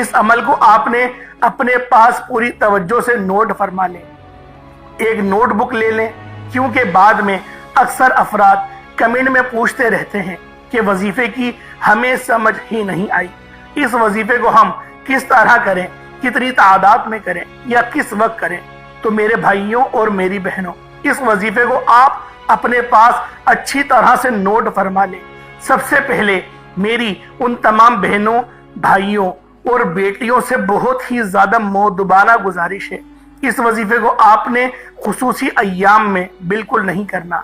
اس عمل کو آپ نے اپنے پاس پوری توجہ سے نوٹ فرما لیں، ایک نوٹ بک لے لیں، کیونکہ بعد میں اکثر افراد کمنٹ میں پوچھتے رہتے ہیں کہ وظیفے کی ہمیں سمجھ ہی نہیں آئی، اس وظیفے کو ہم کس طرح کریں، کتنی تعداد میں کریں یا کس وقت کریں۔ تو میرے بھائیوں اور میری بہنوں، اس وظیفے کو آپ اپنے پاس اچھی طرح سے نوٹ فرما لیں۔ سب سے پہلے میری ان تمام بہنوں، بھائیوں اور بیٹیوں سے بہت ہی زیادہ مؤدبانہ گزارش ہے، اس وظیفے کو آپ نے خصوصی ایام میں بالکل نہیں کرنا۔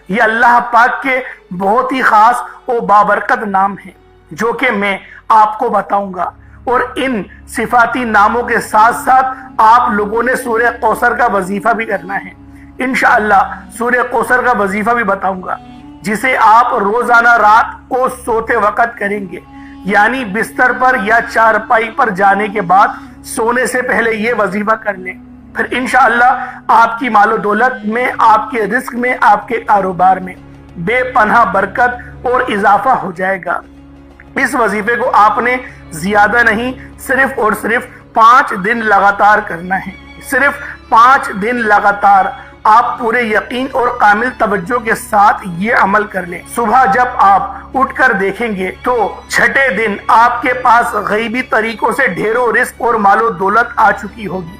یہ اللہ پاک کے بہت ہی خاص اور بابرکت نام ہیں جو کہ میں آپ کو بتاؤں گا، اور ان صفاتی ناموں کے ساتھ ساتھ آپ لوگوں نے سورہ کوثر کا وظیفہ بھی کرنا ہے۔ انشاءاللہ سورہ کوثر کا وظیفہ بھی بتاؤں گا، جسے آپ روزانہ رات کو سوتے وقت کریں گے، یعنی بستر پر یا چارپائی پر جانے کے بعد سونے سے پہلے یہ وظیفہ کر لیں۔ پھر انشاءاللہ آپ کی مال و دولت میں، آپ کے رزق میں، آپ کے کاروبار میں بے پناہ برکت اور اضافہ ہو جائے گا۔ اس وظیفے کو آپ نے زیادہ نہیں، صرف اور صرف 5 دن لگاتار کرنا ہے، صرف 5 دن لگاتار آپ پورے یقین اور کامل توجہ کے ساتھ یہ عمل کر لیں۔ صبح جب آپ اٹھ کر دیکھیں گے تو چھٹے دن آپ کے پاس غیبی طریقوں سے ڈھیروں رزق اور مال و دولت آ چکی ہوگی۔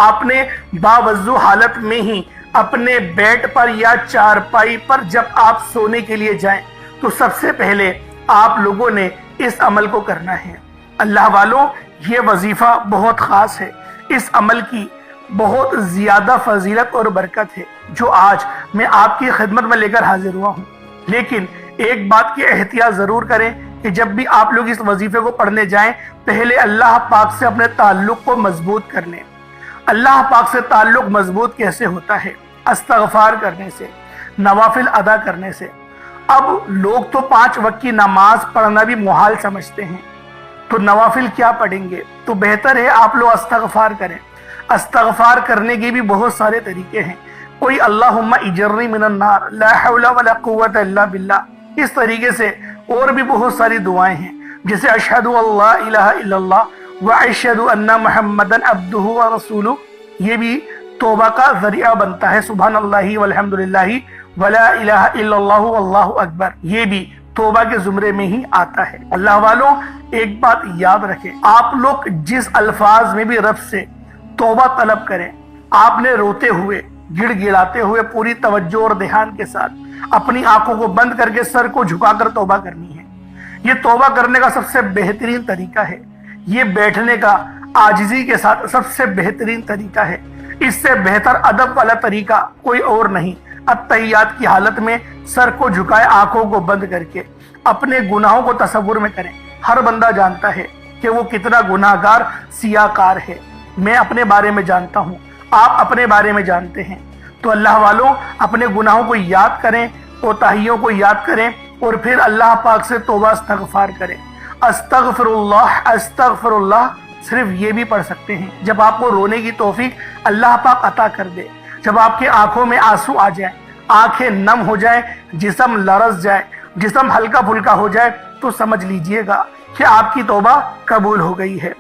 آپ نے باوضو حالت میں ہی اپنے بیڈ پر یا چارپائی پر جب آپ سونے کے لیے جائیں تو سب سے پہلے آپ لوگوں نے اس عمل کو کرنا ہے۔ اللہ والوں، یہ وظیفہ بہت خاص ہے، اس عمل کی بہت زیادہ فضیلت اور برکت ہے جو آج میں آپ کی خدمت میں لے کر حاضر ہوا ہوں۔ لیکن ایک بات کی احتیاط ضرور کریں کہ جب بھی آپ لوگ اس وظیفے کو پڑھنے جائیں، پہلے اللہ پاک سے اپنے تعلق کو مضبوط کر لیں۔ اللہ پاک سے تعلق مضبوط کیسے ہوتا ہے؟ استغفار کرنے سے، نوافل ادا کرنے سے۔ اب لوگ تو 5 وقت کی نماز پڑھنا بھی محال سمجھتے ہیں، تو نوافل کیا پڑھیں گے؟ تو بہتر ہے آپ لوگ استغفار کریں۔ استغفار کرنے کے بھی بہت سارے طریقے ہیں، کوئی اللہم اجرنی من النار، لا حول ولا قوت الا باللہ، اس طریقے سے اور بھی بہت ساری دعائیں ہیں، جیسے اشہد ان لا الہ الا اللہ واشہد ان محمدا عبدہ ورسولہ، یہ بھی توبہ کا ذریعہ بنتا ہے۔ سبحان اللہ والحمدللہ ولا الہ الا اللہ واللہ اکبر، یہ بھی توبہ کے زمرے میں ہی آتا ہے۔ اللہ والوں، ایک بات یاد رکھیں، آپ لوگ جس الفاظ میں بھی رب سے توبہ طلب کریں، آپ نے روتے ہوئے، گڑ گڑاتے ہوئے، پوری توجہ اور دھیان کے ساتھ اپنی آنکھوں کو بند کر کے سر کو جھکا کر توبہ کرنی ہے۔ یہ توبہ کرنے کا سب سے بہترین طریقہ ہے، یہ بیٹھنے کا عاجزی کے ساتھ سب سے بہترین طریقہ ہے، اس سے بہتر ادب والا طریقہ کوئی اور نہیں۔ التحیات کی حالت میں سر کو جھکائے، آنکھوں کو بند کر کے اپنے گناہوں کو تصور میں کریں۔ ہر بندہ جانتا ہے کہ وہ کتنا گناہگار سیاکار ہے، میں اپنے بارے میں جانتا ہوں، آپ اپنے بارے میں جانتے ہیں۔ تو اللہ والوں، اپنے گناہوں کو یاد کریں، کوتاہیوں کو یاد کریں، اور پھر اللہ پاک سے توبہ استغفار کریں۔ استغفر اللہ صرف یہ بھی پڑھ سکتے ہیں جب آپ کو رونے کی توفیق اللہ پاک عطا کر دے، جب آپ کی آنکھوں میں آنسو آ جائیں، آنکھیں نم ہو جائیں، جسم لرز جائے، جسم ہلکا پھلکا ہو جائے، تو سمجھ لیجئے گا کہ آپ کی توبہ قبول ہو گئی ہے۔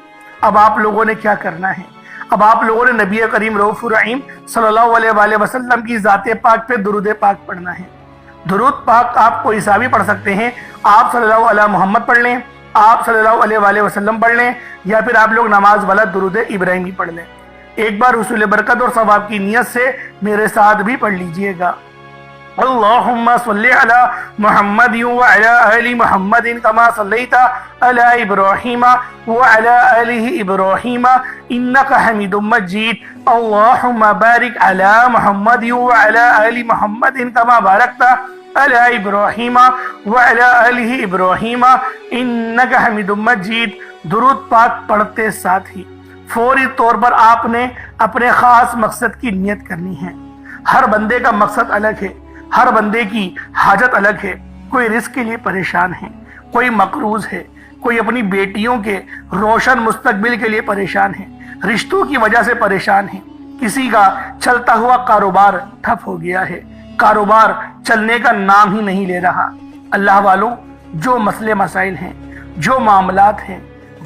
اب آپ لوگوں نے کیا کرنا ہے؟ اب آپ لوگوں نے نبی کریم رؤوف الرحیم صلی اللہ علیہ وآلہ وسلم کی ذات پاک پہ درود پاک پڑھنا ہے۔ درود پاک آپ کوئی سا بھی پڑھ سکتے ہیں، آپ صلی اللہ علیہ محمد پڑھ لیں، آپ صلی اللہ علیہ وآلہ وسلم پڑھ لیں، یا پھر آپ لوگ نماز والا درود ابراہیمی پڑھ لیں۔ ایک بار حصول برکت اور ثواب کی نیت سے میرے ساتھ بھی پڑھ لیجئے گا۔ اللہم صلی علی محمد وعلی آل محمد کما صلیت علی ابراہیم وعلی آل ابراہیم انکا حمید مجید۔ اللہم بارک علی محمد وعلی آل محمد کما بارکت علی ابراہیم وعلی آل ابراہیم انکا حمید مجید۔ درود پاک پڑھتے ساتھ ہی فوری طور پر آپ نے اپنے خاص مقصد کی نیت کرنی ہے۔ ہر بندے کا مقصد الگ ہے، ہر بندے کی حاجت الگ ہے۔ کوئی رزق کے لیے پریشان ہے، کوئی مقروض ہے، کوئی اپنی بیٹیوں کے روشن مستقبل کے لیے پریشان ہے، رشتوں کی وجہ سے پریشان ہے، کسی کا چلتا ہوا کاروبار ٹھپ ہو گیا ہے، کاروبار چلنے کا نام ہی نہیں لے رہا۔ اللہ والوں، جو مسئلے مسائل ہیں، جو معاملات ہیں،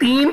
3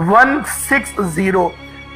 160,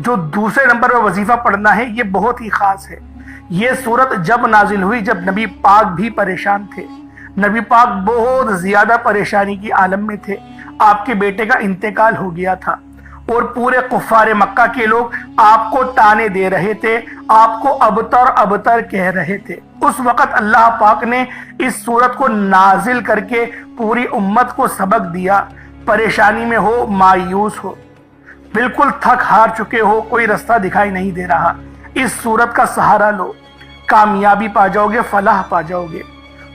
جو دوسرے نمبر پر وظیفہ پڑھنا ہے یہ بہت ہی خاص ہے۔ یہ سورت جب نازل ہوئی جب نبی پاک بھی پریشان تھے، نبی پاک بہت زیادہ پریشانی کی عالم میں تھے، آپ کے بیٹے کا انتقال ہو گیا تھا اور پورے کفار مکہ کے لوگ آپ کو تانے دے رہے تھے، آپ کو ابتر ابتر کہہ رہے تھے۔ اس وقت اللہ پاک نے اس سورت کو نازل کر کے پوری امت کو سبق دیا، پریشانی میں ہو، مایوس ہو، بالکل تھک ہار چکے ہو، کوئی رستہ دکھائی نہیں دے رہا، اس سورت کا سہارا لو، کامیابی پا جاؤ گے، فلاح پا جاؤ گے۔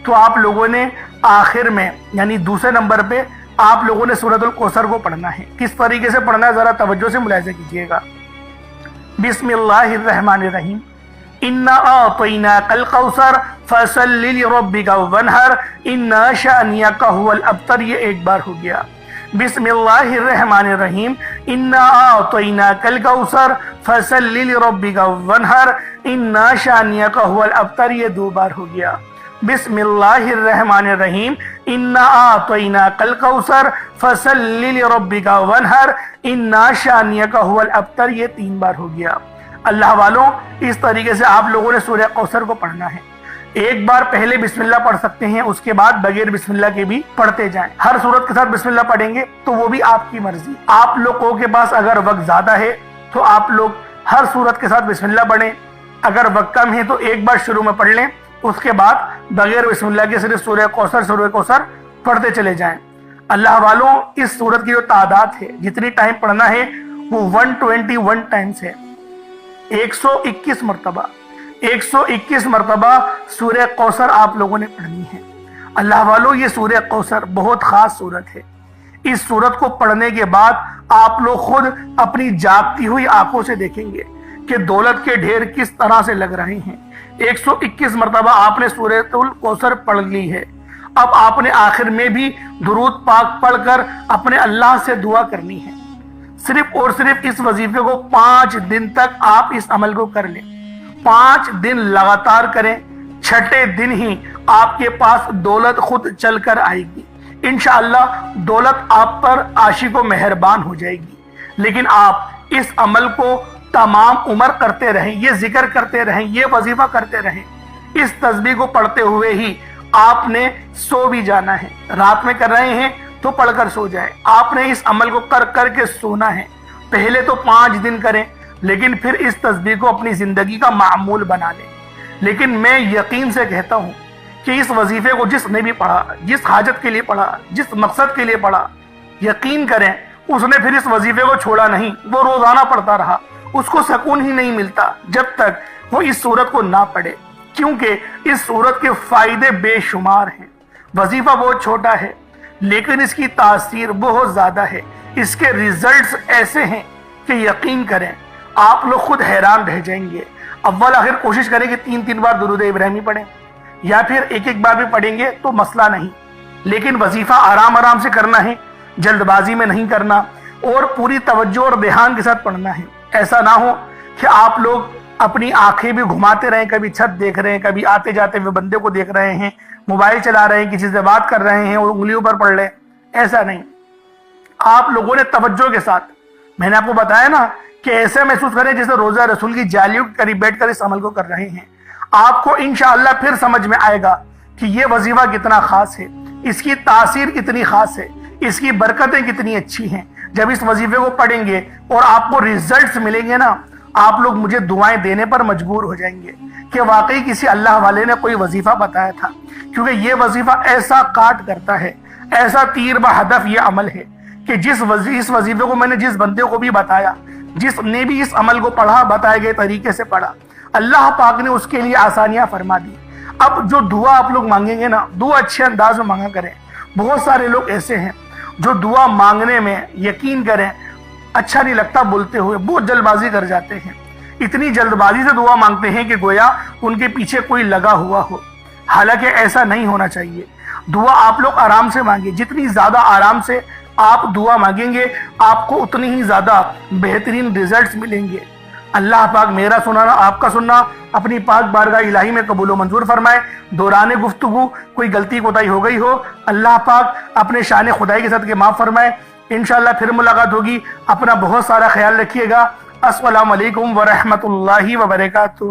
تو آپ لوگوں نے آخر میں یعنی دوسرے نمبر پہ آپ لوگوں نے سورۃ الکوثر کو پڑھنا ہے۔ کس طریقے سے پڑھنا ہے ذرا توجہ سے ملاحظہ کیجیے گا۔ بسم اللہ الرحمن الرحیم، انا اعطیناک الکوثر فصل لربک وانحر ان شانئک ھو الابتر۔ یہ ایک بار ہو گیا۔ بسم اللہ الرحمن الرحیم، انا اعطیناک الکوثر فصل لربک وانحر ان شانئک ھو الابتر۔ یہ دو بار ہو گیا۔ بسم اللہ الرحمن الرحیم، انا اعطیناک الکوثر فصل لربک وانحر ان شانئک ھو الابتر۔ یہ تین بار ہو گیا۔ اللہ والوں، اس طریقے سے آپ لوگوں نے سورہ کوثر کو پڑھنا ہے۔ ایک بار پہلے بسم اللہ پڑھ سکتے ہیں، اس کے بعد بغیر بسم اللہ کے بھی پڑھتے جائیں۔ ہر سورت کے ساتھ بسم اللہ پڑھیں گے تو وہ بھی آپ کی مرضی۔ آپ لوگوں کے پاس اگر وقت زیادہ ہے تو آپ لوگ ہر سورت کے ساتھ بسم اللہ پڑھیں، اگر وقت کم ہے تو ایک بار شروع میں پڑھ لیں، اس کے بعد بغیر بسم اللہ کے صرف سورہ کوثر پڑھتے چلے جائیں۔ اللہ والوں، اس سورت کی جو تعداد ہے، جتنی ٹائم پڑھنا ہے وہ 121 ٹائمز ہے، 121 مرتبہ 121 مرتبہ سورہ کوثر آپ لوگوں نے پڑھنی ہے۔ اللہ والوں، یہ سورہ کوثر بہت خاص سورت ہے۔ اس سورت کو پڑھنے کے بعد آپ لوگ خود اپنی جاگتی ہوئی آنکھوں سے دیکھیں گے کہ دولت کے ڈھیر کس طرح سے لگ رہے ہیں۔ 121 مرتبہ آپ نے سورۃ الکوثر پڑھ لی ہے۔ اب آپ نے آخر میں بھی درود پاک پڑھ کر اپنے اللہ سے دعا کرنی ہے۔ صرف اور صرف اس وظیفے کو 5 دن تک آپ اس عمل کو کر لیں، 5 دن لگاتار کریں، چھٹے دن ہی آپ کے پاس دولت خود چل کر آئے گی۔ انشاءاللہ دولت آپ پر عاشق و مہربان ہو جائے گی۔ لیکن آپ اس عمل کو تمام عمر کرتے رہیں، یہ ذکر کرتے رہیں، یہ وظیفہ کرتے رہیں۔ اس تسبیح کو پڑھتے ہوئے ہی آپ نے سو بھی جانا ہے۔ رات میں کر رہے ہیں تو پڑھ کر سو جائے۔ آپ نے اس عمل کو کر کر کے سونا ہے۔ پہلے تو 5 دن کریں، لیکن پھر اس تسبیح کو اپنی زندگی کا معمول بنا لیں۔ لیکن میں یقین سے کہتا ہوں کہ اس وظیفے کو جس نے بھی پڑھا، جس حاجت کے لیے پڑھا، جس مقصد کے لیے پڑھا، یقین کریں اس نے پھر اس وظیفے کو چھوڑا نہیں، وہ روزانہ پڑھتا رہا۔ اس کو سکون ہی نہیں ملتا جب تک وہ اس سورت کو نہ پڑھے، کیونکہ اس سورت کے فائدے بے شمار ہیں۔ وظیفہ بہت چھوٹا ہے لیکن اس کی تاثیر بہت زیادہ ہے۔ اس کے ریزلٹس ایسے ہیں کہ یقین کریں آپ لوگ خود حیران رہ جائیں گے۔ اول آخر کوشش کریں کہ 3 بار درود ابراہیمی پڑھیں، یا پھر ایک بار بھی پڑھیں گے تو مسئلہ نہیں، لیکن وظیفہ آرام آرام سے کرنا ہے، جلد بازی میں نہیں کرنا، اور پوری توجہ اور دھیان کے ساتھ پڑھنا ہے۔ ایسا نہ ہو کہ آپ لوگ اپنی آنکھیں بھی گھماتے رہیں، کبھی چھت دیکھ رہے ہیں، کبھی آتے جاتے ہوئے بندے کو دیکھ رہے ہیں، موبائل چلا رہے ہیں، کسی سے بات کر رہے ہیں اور انگلیوں پر پڑھ رہے ہیں۔ ایسا نہیں، آپ لوگوں نے توجہ کے ساتھ، میں نے آپ کو بتایا نا کہ ایسے محسوس کریں جیسے روزہ رسول کی جالیوں کے قریب بیٹھ کر اس عمل کو کر رہے ہیں۔ آپ کو انشاءاللہ پھر سمجھ میں آئے گا کہ یہ وظیفہ کتنا خاص ہے، اس کی تاثیر کتنی خاص ہے، اس کی برکتیں کتنی اچھی ہیں۔ جب اس وظیفے کو پڑھیں گے اور آپ کو ریزلٹس ملیں گے نا، آپ لوگ مجھے دعائیں دینے پر مجبور ہو جائیں گے کہ واقعی کسی اللہ والے نے کوئی وظیفہ بتایا تھا، کیونکہ یہ وظیفہ ایسا کاٹ کرتا ہے، ایسا تیر بہدف یہ عمل ہے کہ اس وظیفے کو میں نے جس بندے کو بھی بتایا، جس نے بھی اس عمل کو پڑھا، بتائے گئے طریقے سے پڑھا، اللہ پاک نے اس کے لیے آسانیاں فرما دی۔ اب جو دعا آپ لوگ مانگیں گے نا، دعا اچھے انداز میں مانگا کریں۔ بہت سارے لوگ ایسے ہیں جو دعا مانگنے میں، یقین کریں، اچھا نہیں لگتا بولتے ہوئے، بہت جلد بازی کر جاتے ہیں۔ اتنی جلد بازی سے دعا مانگتے ہیں کہ گویا ان کے پیچھے کوئی لگا ہوا ہو، حالانکہ ایسا نہیں ہونا چاہیے۔ دعا آپ لوگ آرام سے مانگیں، جتنی زیادہ آرام سے آپ دعا مانگیں گے آپ کو اتنی ہی زیادہ بہترین ریزلٹس ملیں گے۔ اللہ پاک میرا سننا، آپ کا سننا اپنی پاک بارگاہ الہی میں قبول و منظور فرمائے۔ دوران گفتگو کوئی غلطی کوتاہی ہو گئی ہو، اللہ پاک اپنے شان خدائی کے ساتھ کے معاف فرمائے۔ انشاءاللہ پھر ملاقات ہوگی۔ اپنا بہت سارا خیال رکھیے گا۔ السلام علیکم ورحمۃ اللہ وبرکاتہ.